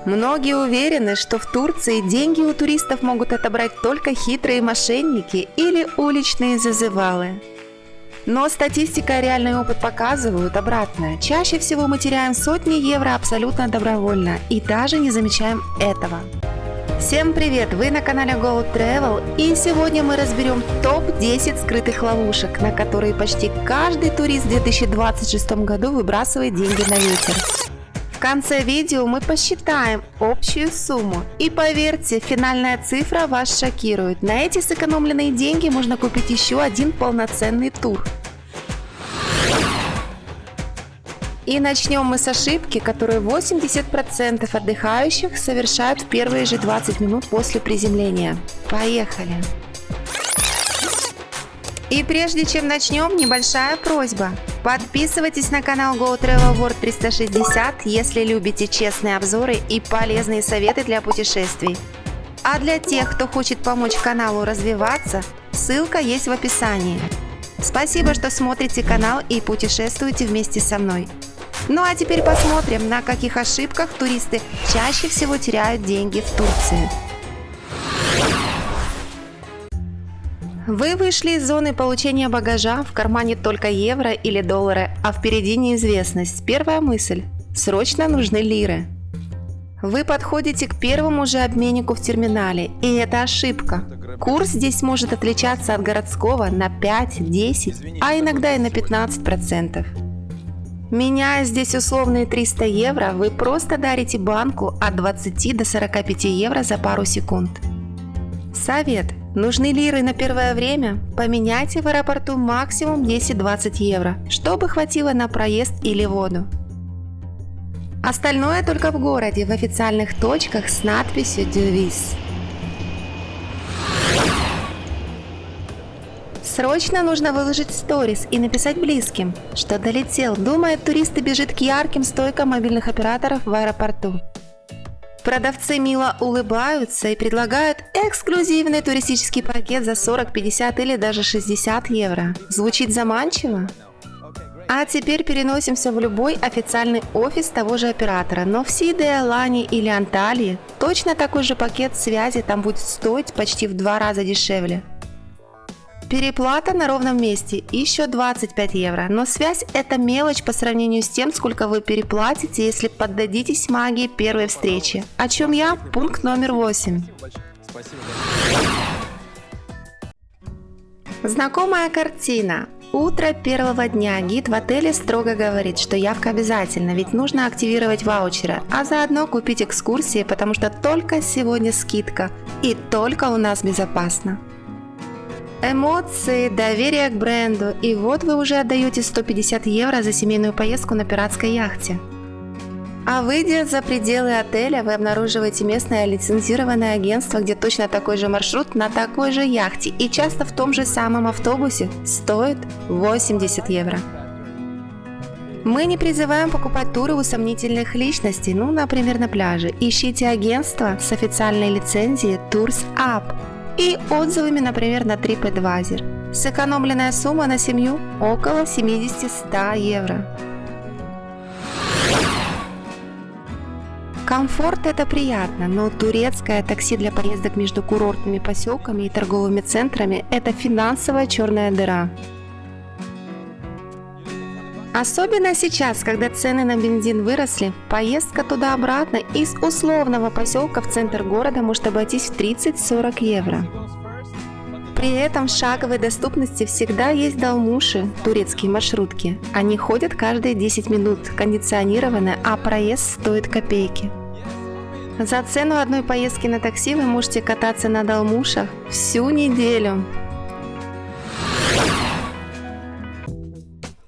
Многие уверены, что в Турции деньги у туристов могут отобрать только хитрые мошенники или уличные зазывалы. Но статистика и реальный опыт показывают обратное. Чаще всего мы теряем сотни евро абсолютно добровольно и даже не замечаем этого. Всем привет! Вы на канале Gold Travel, и сегодня мы разберем топ-10 скрытых ловушек, на которые почти каждый турист в 2026 году выбрасывает деньги на ветер. В конце видео мы посчитаем общую сумму, и поверьте, финальная цифра вас шокирует. На эти сэкономленные деньги можно купить еще один полноценный тур. И начнем мы с ошибки, которую 80% отдыхающих совершают в первые же 20 минут после приземления. Поехали! И прежде чем начнем, небольшая просьба. Подписывайтесь на канал Go Travel World 360, если любите честные обзоры и полезные советы для путешествий. А для тех, кто хочет помочь каналу развиваться, ссылка есть в описании. Спасибо, что смотрите канал и путешествуете вместе со мной. Ну а теперь посмотрим, на каких ошибках туристы чаще всего теряют деньги в Турции. Вы вышли из зоны получения багажа, в кармане только евро или доллары, а впереди неизвестность. Первая мысль – срочно нужны лиры. Вы подходите к первому же обменнику в терминале, и это ошибка. Курс здесь может отличаться от городского на 5, 10, а иногда и на 15%. Меняя здесь условные 300 евро, вы просто дарите банку от 20 до 45 евро за пару секунд. Совет. Нужны лиры на первое время? Поменяйте в аэропорту максимум 10-20 евро, чтобы хватило на проезд или воду. Остальное только в городе, в официальных точках с надписью «Девиз». Срочно нужно выложить сторис и написать близким, что долетел. Думает, турист и бежит к ярким стойкам мобильных операторов в аэропорту. Продавцы мило улыбаются и предлагают эксклюзивный туристический пакет за 40, 50 или даже 60 евро. Звучит заманчиво? А теперь переносимся в любой официальный офис того же оператора, но в Сиде, Алании или Анталии точно такой же пакет связи там будет стоить почти в 2 раза дешевле. Переплата на ровном месте еще 25 евро, но связь – это мелочь по сравнению с тем, сколько вы переплатите, если поддадитесь магии первой встречи. О чем я? Пункт номер 8. Знакомая картина. Утро первого дня. Гид в отеле строго говорит, что явка обязательна, ведь нужно активировать ваучеры, а заодно купить экскурсии, потому что только сегодня скидка и только у нас безопасно. Эмоции, доверие к бренду, и вот вы уже отдаете 150 евро за семейную поездку на пиратской яхте. А выйдя за пределы отеля, вы обнаруживаете местное лицензированное агентство, где точно такой же маршрут на такой же яхте и часто в том же самом автобусе стоит 80 евро. Мы не призываем покупать туры у сомнительных личностей, например, на пляже. Ищите агентство с официальной лицензией Tours App и отзывами, например, на TripAdvisor. Сэкономленная сумма на семью около 70-100 евро. Комфорт – это приятно, но турецкое такси для поездок между курортными поселками и торговыми центрами – это финансовая черная дыра. Особенно сейчас, когда цены на бензин выросли, поездка туда-обратно из условного поселка в центр города может обойтись в 30-40 евро. При этом в шаговой доступности всегда есть долмуши, турецкие маршрутки. Они ходят каждые 10 минут, кондиционированные, а проезд стоит копейки. За цену одной поездки на такси вы можете кататься на долмушах всю неделю.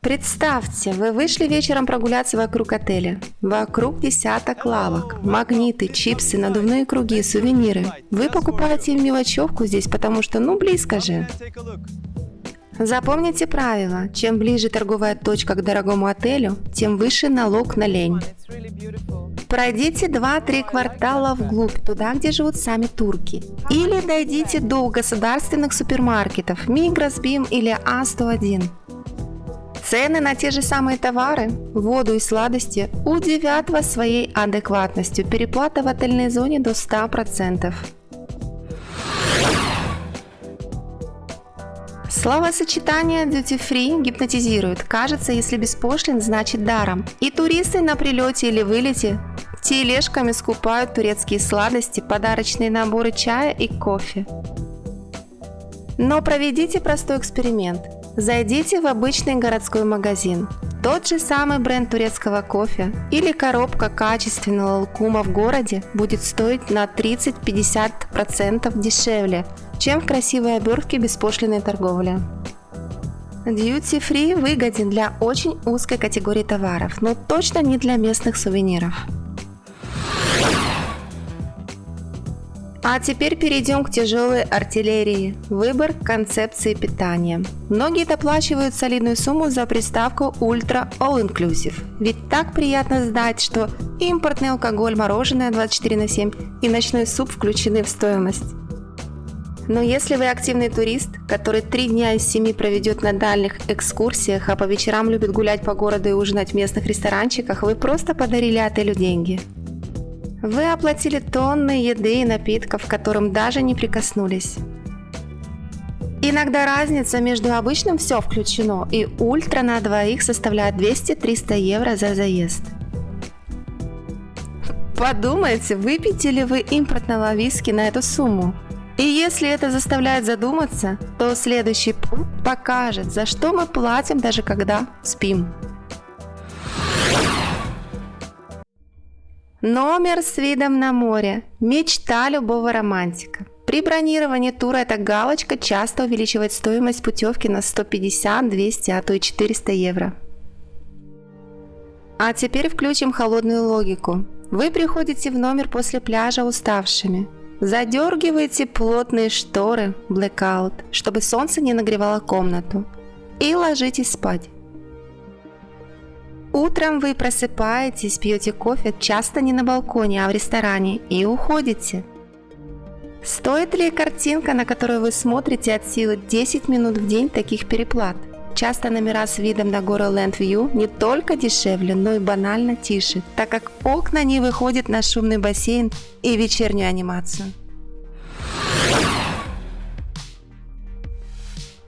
Представьте, вы вышли вечером прогуляться вокруг отеля. Вокруг десяток лавок, магниты, чипсы, надувные круги, сувениры. Вы покупаете мелочевку здесь, потому что близко же. Запомните правило, чем ближе торговая точка к дорогому отелю, тем выше налог на лень. Пройдите 2-3 квартала вглубь, туда, где живут сами турки. Или дойдите до государственных супермаркетов Migros, BIM или A101. Цены на те же самые товары, воду и сладости удивят вас своей адекватностью. Переплата в отельной зоне до 100%. Словосочетание duty free гипнотизирует. Кажется, если без пошлин, значит даром. И туристы на прилете или вылете тележками скупают турецкие сладости, подарочные наборы чая и кофе. Но проведите простой эксперимент. Зайдите в обычный городской магазин. Тот же самый бренд турецкого кофе или коробка качественного лукума в городе будет стоить на 30-50% дешевле, чем в красивой обертке беспошлинной торговли. Duty Free выгоден для очень узкой категории товаров, но точно не для местных сувениров. А теперь перейдем к тяжелой артиллерии. Выбор концепции питания. Многие доплачивают солидную сумму за приставку Ultra All Inclusive. Ведь так приятно знать, что импортный алкоголь, мороженое 24/7 и ночной суп включены в стоимость. Но если вы активный турист, который 3 дня из 7 проведет на дальних экскурсиях, а по вечерам любит гулять по городу и ужинать в местных ресторанчиках, вы просто подарили отелю деньги. Вы оплатили тонны еды и напитков, к которым даже не прикоснулись. Иногда разница между обычным «все включено» и ультра на двоих составляет 200-300 евро за заезд. Подумайте, выпьете ли вы импортного виски на эту сумму? И если это заставляет задуматься, то следующий пункт покажет, за что мы платим, даже когда спим. Номер с видом на море – мечта любого романтика. При бронировании тура эта галочка часто увеличивает стоимость путевки на 150, 200, а то и 400 евро. А теперь включим холодную логику. Вы приходите в номер после пляжа уставшими. Задергиваете плотные шторы, blackout, чтобы солнце не нагревало комнату, и ложитесь спать. Утром вы просыпаетесь, пьете кофе, часто не на балконе, а в ресторане, и уходите. Стоит ли картинка, на которую вы смотрите, от силы 10 минут в день таких переплат? Часто номера с видом на гору Land View не только дешевле, но и банально тише, так как окна не выходят на шумный бассейн и вечернюю анимацию.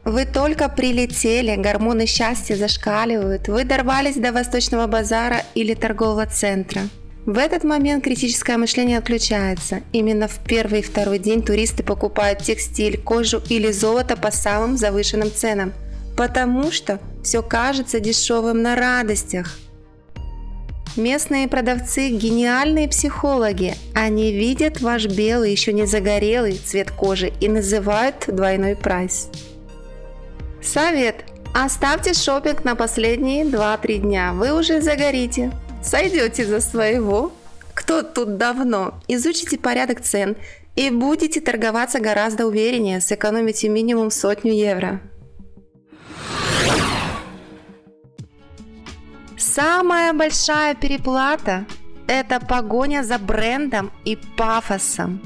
Вы только прилетели, гормоны счастья зашкаливают, вы дорвались до Восточного базара или торгового центра. В этот момент критическое мышление отключается. Именно в первый и второй день туристы покупают текстиль, кожу или золото по самым завышенным ценам, потому что все кажется дешевым на радостях. Местные продавцы – гениальные психологи. Они видят ваш белый, еще не загорелый цвет кожи и называют двойной прайс. Совет. Оставьте шопинг на последние 2-3 дня. Вы уже загорите. Сойдете за своего. Кто тут давно? Изучите порядок цен и будете торговаться гораздо увереннее. Сэкономите минимум 100 евро. Самая большая переплата – это погоня за брендом и пафосом.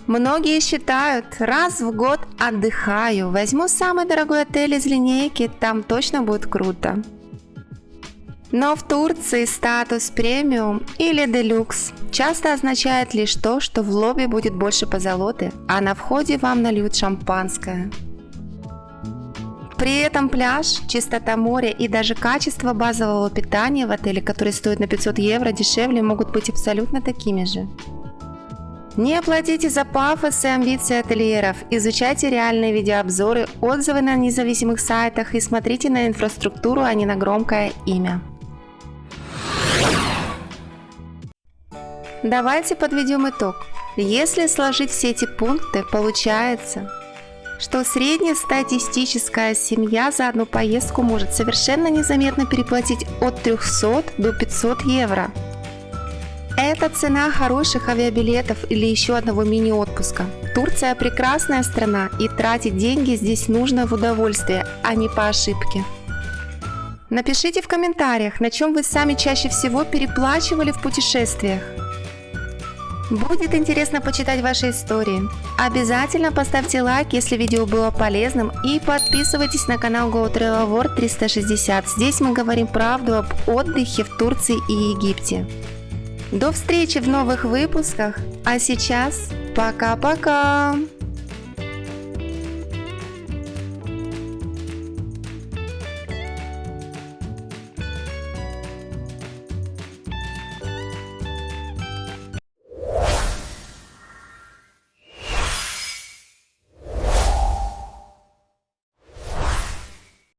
Многие считают, раз в год отдыхаю, возьму самый дорогой отель из линейки, там точно будет круто. Но в Турции статус премиум или делюкс часто означает лишь то, что в лобби будет больше позолоты, а на входе вам нальют шампанское. При этом пляж, чистота моря и даже качество базового питания в отеле, который стоит на 500 евро дешевле, могут быть абсолютно такими же. Не платите за пафос и амбиции ательеров, изучайте реальные видеообзоры, отзывы на независимых сайтах и смотрите на инфраструктуру, а не на громкое имя. Давайте подведем итог. Если сложить все эти пункты, получается, что среднестатистическая семья за одну поездку может совершенно незаметно переплатить от 300 до 500 евро. Это цена хороших авиабилетов или еще одного мини-отпуска. Турция – прекрасная страна, и тратить деньги здесь нужно в удовольствие, а не по ошибке. Напишите в комментариях, на чем вы сами чаще всего переплачивали в путешествиях. Будет интересно почитать ваши истории. Обязательно поставьте лайк, если видео было полезным, и подписывайтесь на канал Go Travel World 360. Здесь мы говорим правду об отдыхе в Турции и Египте. До встречи в новых выпусках, а сейчас пока-пока!